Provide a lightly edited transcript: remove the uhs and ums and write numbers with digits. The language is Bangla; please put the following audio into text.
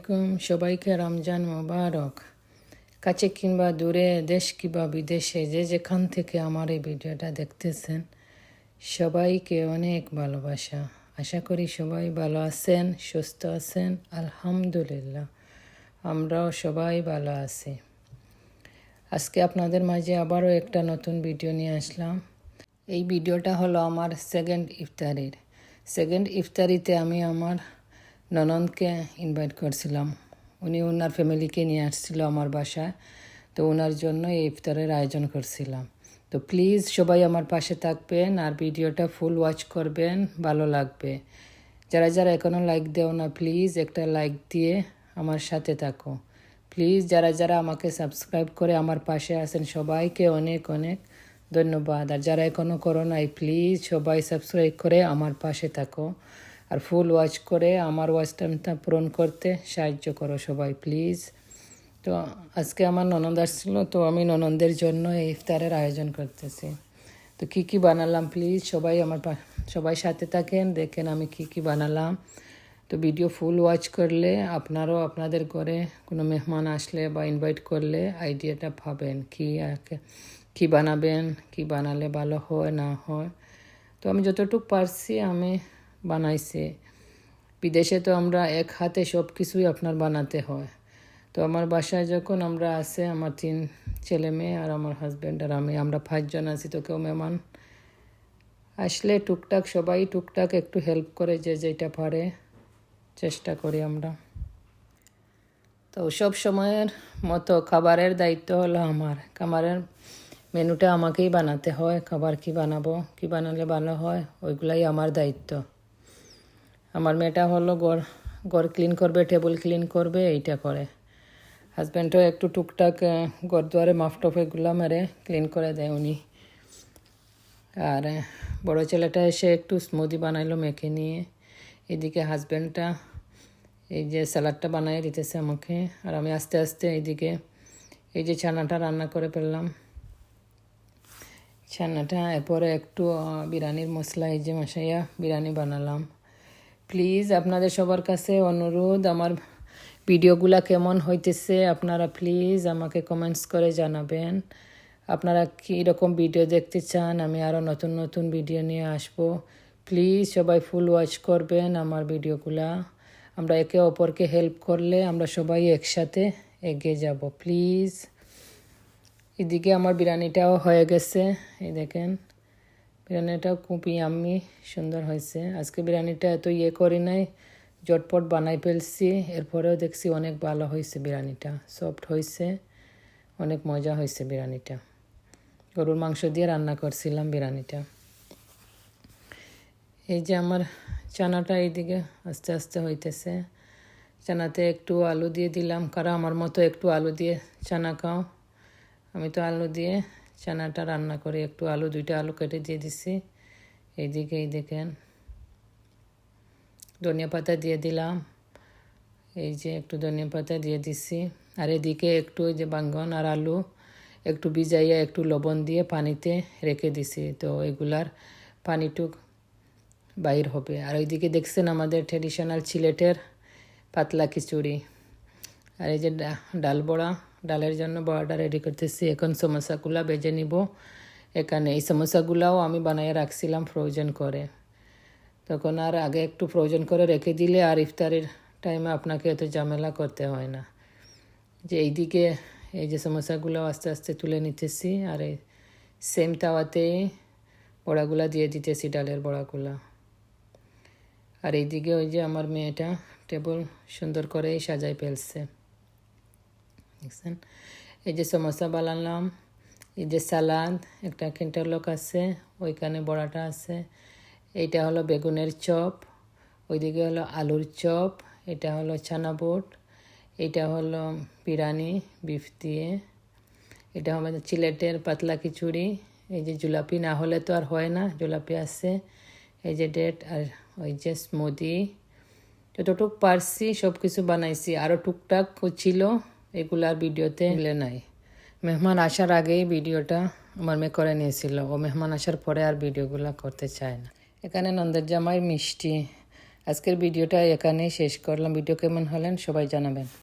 আলাইকুম, সবাইকে রমজান মোবারক। কাছে কিংবা দূরে, দেশ কিংবা বিদেশে, যেখান থেকে আমার এই ভিডিওটা দেখতেছেন, সবাইকে অনেক ভালোবাসা। আশা করি সবাই ভালো আছেন, সুস্থ আছেন। আলহামদুলিল্লাহ, আমরাও সবাই ভালো আছি। আজকে আপনাদের মাঝে আবারও একটা নতুন ভিডিও নিয়ে আসলাম। এই ভিডিওটা হলো আমার সেকেন্ড ইফতারিতে আমি আমার ননদকে ইনভাইট করছিলাম। উনি ওনার ফ্যামিলিকে নিয়ে আসছিল আমার বাসায়, তো ওনার জন্য এই ইফতারের আয়োজন করছিলাম। তো প্লিজ সবাই আমার পাশে থাকবেন আর ভিডিওটা ফুল ওয়াচ করবেন, ভালো লাগবে। যারা যারা এখনও লাইক দেও না, প্লিজ একটা লাইক দিয়ে আমার সাথে থাকো। প্লিজ যারা যারা আমাকে সাবস্ক্রাইব করে আমার পাশে আছেন, সবাইকে অনেক অনেক ধন্যবাদ। আর যারা এখনও করো নাই, প্লিজ সবাই সাবস্ক্রাইব করে আমার পাশে থাকো আর ফুল ওয়াচ করে আমার ওয়াচ টাইমটা পূরণ করতে সাহায্য করো সবাই, প্লিজ। তো আজকে আমার ননদ আসছিল, তো আমি ননদের জন্য এই ইফতারের আয়োজন করতেছি। তো কী বানালাম, প্লিজ সবাই সাথে থাকেন, দেখেন আমি কী বানালাম। তো ভিডিও ফুল ওয়াচ করলে আপনারাও আপনাদের ঘরে কোনো মেহমান আসলে বা ইনভাইট করলে আইডিয়াটা পাবেন কী বানাবেন, কী বানালে ভালো হয় না হয়। তো আমি যতটুকু পারছি আমি বানাইছি। বিদেশে তো আমরা এক হাতে সব কিছুই আপনার বানাতে হয়। তো আমার বাসায় যখন আমরা আছে, আমার 3 ছেলে মেয়ে আর আমার হাজব্যান্ড আর আমরা 5 জন আছি। তো কেউ মেহমান আসলে সবাই টুকটাক একটু হেল্প করে, যে যেটা পারে চেষ্টা করি আমরা। তো সব সময়ের মতো খাবারের দায়িত্ব হলো খাবারের মেনুটা আমাকেই বানাতে হয়। খাবার কী বানাবো, কী বানালে ভালো হয়, ওইগুলাই আমার দায়িত্ব। আমার মেয়েটা হলো ঘর ক্লিন করবে, টেবিল ক্লিন করবে, এইটা করে। হাজব্যান্ডও একটু টুকটাক ঘর দুয়ারে মাফটপ এগুলো মেরে ক্লিন করে দেয় উনি। আর বড় ছেলেটা এসে একটু স্মুদি বানাইলো মেখে নিয়ে। এদিকে হাজব্যান্ডটা এই যে স্যালাডটা বানিয়ে দিতেছে আমাকে, আর আমি আস্তে আস্তে এইদিকে এই যে ছানাটা রান্না করে ফেললাম। ছানাটা এরপরে একটু বিরিয়ানির মশলা, এই যে মশাইয়া বিরিয়ানি বানালাম। প্লিজ আপনাদের সবার কাছে অনুরোধ, আমার ভিডিওগুলা কেমন হইতেছে আপনারা প্লিজ আমাকে কমেন্টস করে জানাবেন। আপনারা কীরকম ভিডিও দেখতে চান, আমি আরও নতুন নতুন ভিডিও নিয়ে আসব। প্লিজ সবাই ফুল ওয়াচ করবেন আমার ভিডিওগুলা। আমরা একে অপরকে হেল্প করলে আমরা সবাই একসাথে এগিয়ে যাব, প্লিজ। এদিকে আমার বিরিয়ানিটাও হয়ে গেছে, এই দেখেন বিরিয়ানিটাও খুব ইয়াম্মি সুন্দর হয়েছে। আজকে বিরিয়ানিটা এত করি নাই, জটপট বানাই ফেলছি। এরপরেও দেখছি অনেক ভালো হয়েছে বিরিয়ানিটা, সফট হয়েছে, অনেক মজা হয়েছে বিরিয়ানিটা। গরুর মাংস দিয়ে রান্না করছিলাম বিরিয়ানিটা। এই যে আমার চানাটা এইদিকে আস্তে আস্তে হইতেছে। চানাতে একটু আলু দিয়ে দিলাম, কারণ আমার মতো একটু আলু দিয়ে চানা খাও। আমি তো আলু দিয়ে চানাটা রান্না করি, একটু 2টা আলু কেটে দিয়ে দিছি। এইদিকে এই দেখেন ধনিয়া পাতা দিয়ে দিলাম, এই যে একটু ধনিয়া পাতা দিয়ে দিছি। আর এদিকে একটু ওই যে বাঙ্গন আর আলু একটু ভিজাইয়া একটু লবণ দিয়ে পানিতে রেখে দিছি, তো এগুলার পানিটুক বাইর হবে। আর ওইদিকে দেখছেন আমাদের ট্রেডিশনাল সিলেটের পাতলা খিচুড়ি। আর এই যে ডালের জন্য বড়াটা রেডি করতেছি। এখন সমোসাগুলা বেজে নিব এখানে। এই সমোসাগুলাও আমি বানিয়ে রাখছিলাম ফ্রোজেন করে, তখন আর আগে একটু ফ্রোজেন করে রেখে দিলে আর ইফতারের টাইমে আপনাকে এত ঝামেলা করতে হয় না। যে এইদিকে এই যে সমোসাগুলাও আস্তে আস্তে তুলে নিতেছি, আর এই সেম তাওয়াতে বড়াগুলা দিয়ে দিতেছি, ডালের বড়াগুলা। আর এইদিকে ওই যে আমার মেয়েটা টেবিল সুন্দর করে সাজাই ফেলছে, দেখছেন। এই যে সমোসা বানালাম, এই যে সালাদ, একটা ক্যান্টারলক আছে, ওইখানে বড়াটা আছে। এইটা হলো বেগুনের চপ, ওইদিকে হলো আলুর চপ, এটা হলো ছানা বুট, এটা হলো বিরিয়ানি বিফ দিয়ে, এটা আমাদের সিলেটের পাতলা খিচুড়ি। এই যে জিলাপি না হলে তো আর হয় না, জিলাপি আছে। এই যে ডেট আর ওই যে স্মুদি। যতটুকু পারছি সব কিছু বানাইছি, আরও টুকটাক ছিল, এগুলার ভিডিওতে মিলে নাই। মেহমান আসার আগেই ভিডিওটা আমার মেয়ে করে নিয়েছিল, ও মেহমান আসার পরে আর ভিডিওগুলো করতে চায় না। এখানে নন্দের জামাই মিষ্টি আজকের ভিডিওটা এখানেই শেষ করলাম। ভিডিও কেমন হলেন সবাই জানাবেন।